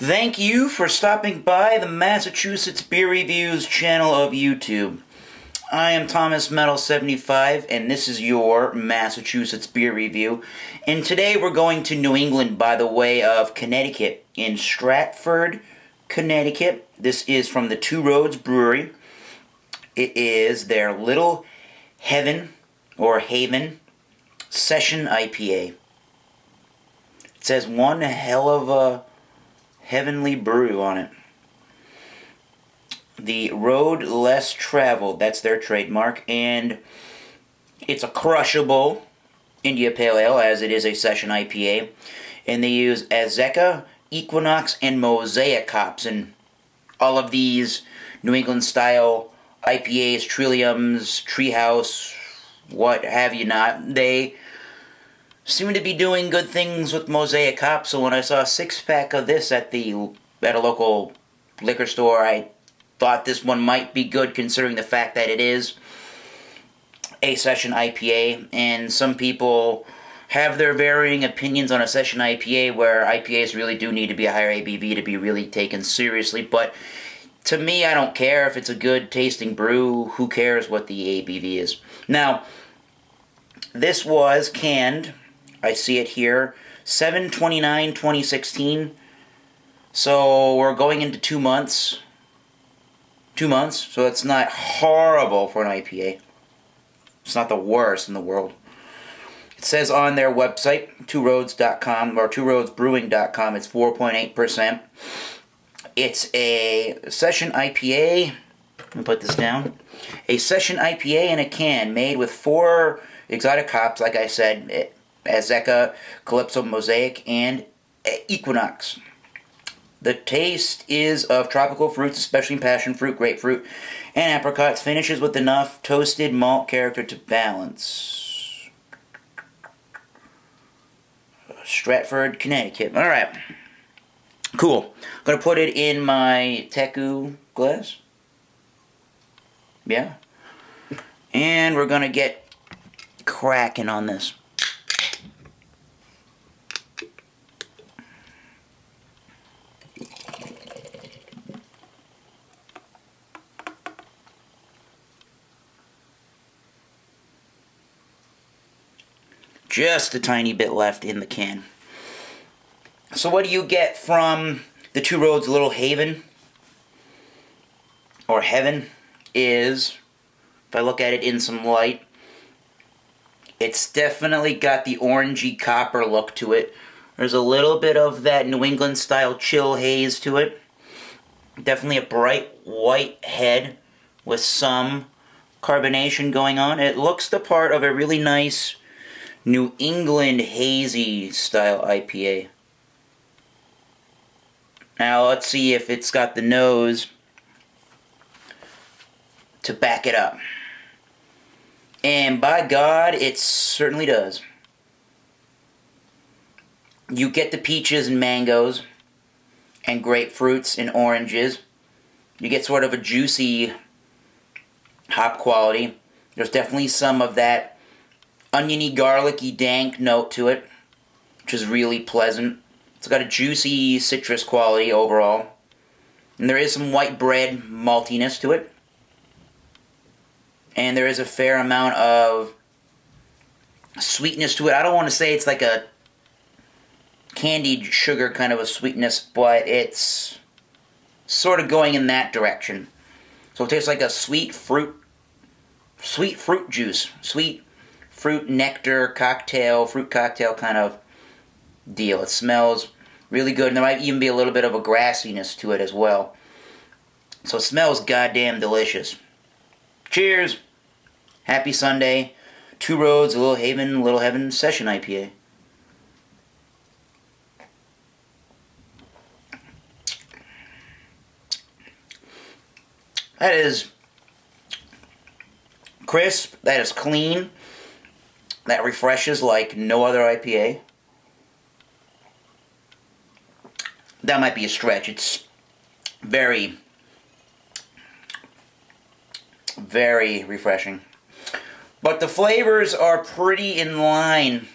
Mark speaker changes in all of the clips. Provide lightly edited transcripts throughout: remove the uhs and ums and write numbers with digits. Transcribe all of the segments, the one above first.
Speaker 1: Thank you for stopping by the Massachusetts Beer Reviews channel of YouTube. I am Thomas Metal75, and this is your Massachusetts Beer Review. And today we're going to New England by the way of Connecticut, in Stratford, Connecticut. This is from the Two Roads Brewery. It is their Little Heaven, or Haven, Session IPA. It says one hell of a heavenly brew on it. The Road Less Traveled, that's their trademark, and it's a crushable India Pale Ale, as it is a Session IPA, and they use Azeka, Equinox, and Mosaic hops, and all of these New England style IPAs, Trilliums, Treehouse, what have you not, they seem to be doing good things with Mosaic hops. So when I saw a 6-pack of this at a local liquor store, I thought this one might be good considering the fact that it is a Session IPA, and some people have their varying opinions on a Session IPA, where IPAs really do need to be a higher ABV to be really taken seriously, but to me, I don't care if it's a good tasting brew. Who cares what the ABV is? Now, this was canned, I see it here, 7/29/2016. So we're going into 2 months. 2 months, so it's not horrible for an IPA. It's not the worst in the world. It says on their website, tworoads.com, or tworoadsbrewing.com, it's 4.8%. It's a Session IPA. Let me put this down. A Session IPA in a can, made with 4 exotic hops, like I said, Azeka, Calypso, Mosaic, and Equinox. The taste is of tropical fruits, especially passion fruit, grapefruit, and apricots. Finishes with enough toasted malt character to balance. Stratford, Connecticut. Alright. Cool. I'm going to put it in my Teku glass. Yeah. And we're going to get cracking on this. Just a tiny bit left in the can. So what do you get from the Two Roads Little Haven, or Heaven, is, if I look at it in some light, it's definitely got the orangey copper look to it. There's a little bit of that New England style chill haze to it. Definitely a bright white head with some carbonation going on. It looks the part of a really nice New England hazy style IPA. Now let's see if it's got the nose to back it up. And by God, it certainly does. You get the peaches and mangoes and grapefruits and oranges. You get sort of a juicy hop quality. There's definitely some of that oniony, garlicky, dank note to it, which is really pleasant. It's got a juicy citrus quality overall. And there is some white bread maltiness to it. And there is a fair amount of sweetness to it. I don't want to say it's like a candied sugar kind of a sweetness, but it's sort of going in that direction. So it tastes like a sweet fruit juice. Sweet fruit nectar cocktail, fruit cocktail kind of deal. It smells really good, and there might even be a little bit of a grassiness to it as well. So it smells goddamn delicious. Cheers! Happy Sunday. Two Roads, Little Haven, Little Heaven Session IPA. That is crisp, that is clean, that refreshes like no other IPA. That might be a stretch. It's very, very refreshing. But the flavors are pretty in line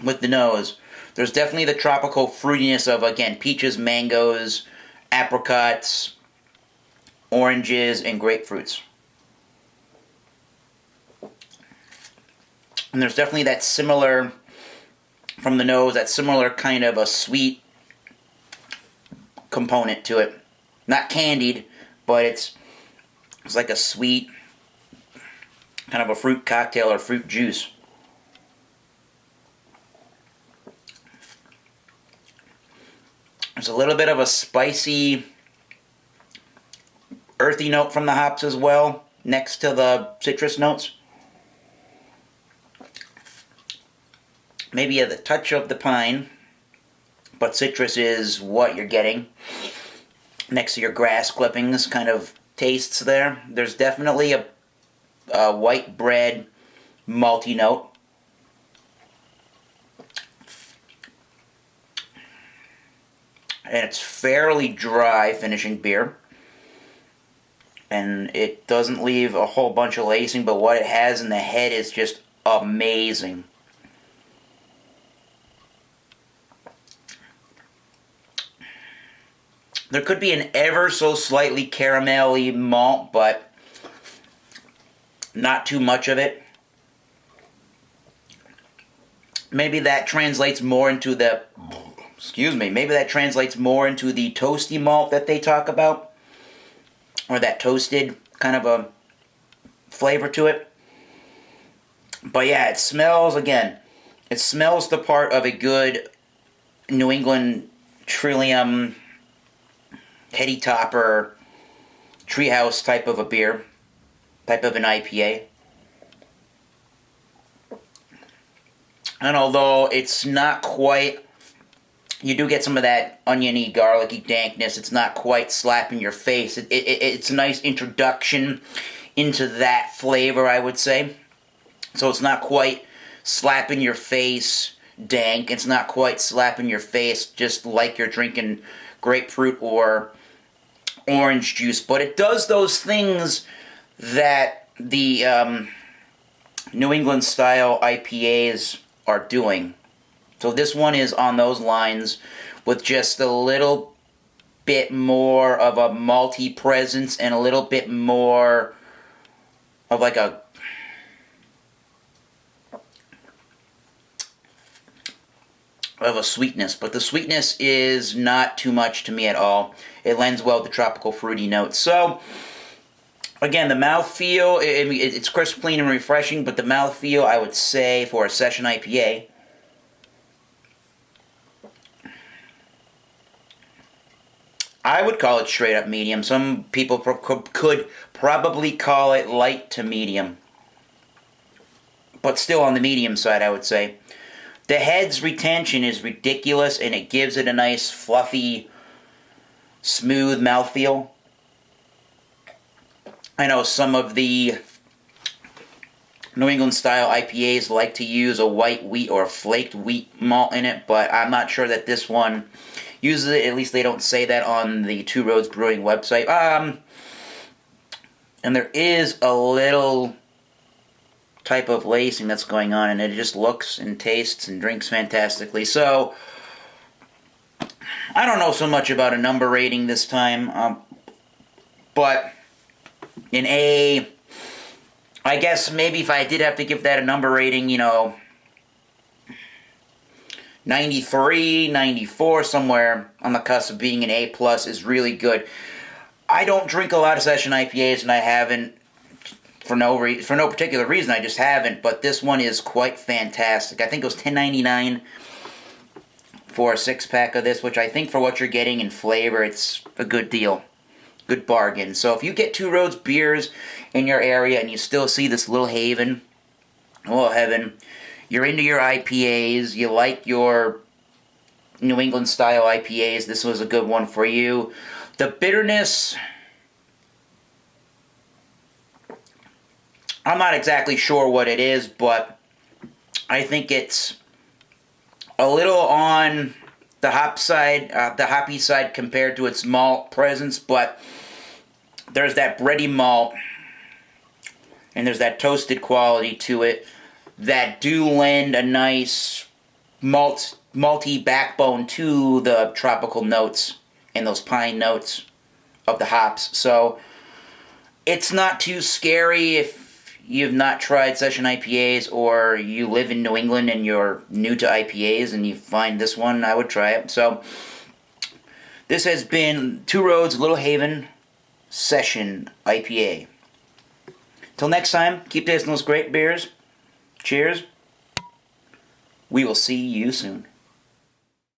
Speaker 1: with the nose. There's definitely the tropical fruitiness of, again, peaches, mangoes, apricots, oranges, and grapefruits. And there's definitely that similar, from the nose, that similar kind of a sweet component to it. Not candied, but it's like a sweet, kind of a fruit cocktail or fruit juice. There's a little bit of a spicy, earthy note from the hops as well, next to the citrus notes. Maybe the touch of the pine, but citrus is what you're getting. Next to your grass clippings kind of tastes there. There's definitely a white bread malty note. And it's fairly dry finishing beer. And it doesn't leave a whole bunch of lacing, but what it has in the head is just amazing. There could be an ever so slightly caramelly malt, but not too much of it. Maybe that translates more into the, maybe that translates more into the toasty malt that they talk about, or that toasted kind of a flavor to it. But yeah, it smells, again, it smells the part of a good New England Trillium, heady topper, treehouse type of a beer, type of an IPA. And although it's not quite, you do get some of that oniony, garlicky dankness, it's not quite slapping your face. It's a nice introduction into that flavor, I would say. So it's not quite slapping your face dank. It's not quite slapping your face just like you're drinking grapefruit or orange juice. But it does those things that the New England style IPAs are doing. So this one is on those lines with just a little bit more of a malty presence and a little bit more of like a sweetness, but the sweetness is not too much to me at all. It lends well to tropical fruity notes. So again, the mouthfeel, it's crisp, clean, and refreshing, but the mouthfeel, I would say, for a session IPA, I would call it straight up medium. Some people could probably call it light to medium, but still on the medium side, I would say. The head's retention is ridiculous, and it gives it a nice, fluffy, smooth mouthfeel. I know some of the New England style IPAs like to use a white wheat or a flaked wheat malt in it, but I'm not sure that this one uses it. At least they don't say that on the Two Roads Brewing website. And there is a little type of lacing that's going on, and it just looks and tastes and drinks fantastically. So I don't know so much about a number rating this time, but in I guess maybe if I did have to give that a number rating, 93, 94, somewhere on the cusp of being an A+ is really good. I don't drink a lot of session IPAs, and I haven't for no particular reason. I just haven't, but this one is quite fantastic. I think it was $10.99 for a 6-pack of this, which I think for what you're getting in flavor, it's a good deal. Good bargain. So if you get Two Roads beers in your area and you still see this little heaven, you're into your IPAs, you like your New England style IPAs, this was a good one for you. The bitterness, I'm not exactly sure what it is, but I think it's a little on the hop side, the hoppy side compared to its malt presence, but there's that bready malt and there's that toasted quality to it that do lend a nice malt malty backbone to the tropical notes and those pine notes of the hops. So it's not too scary if you've not tried session IPAs, or you live in New England and you're new to IPAs and you find this one. I would try it. So this has been Two Roads Little Haven Session IPA. Till next time, keep tasting those great beers. Cheers. We will see you soon.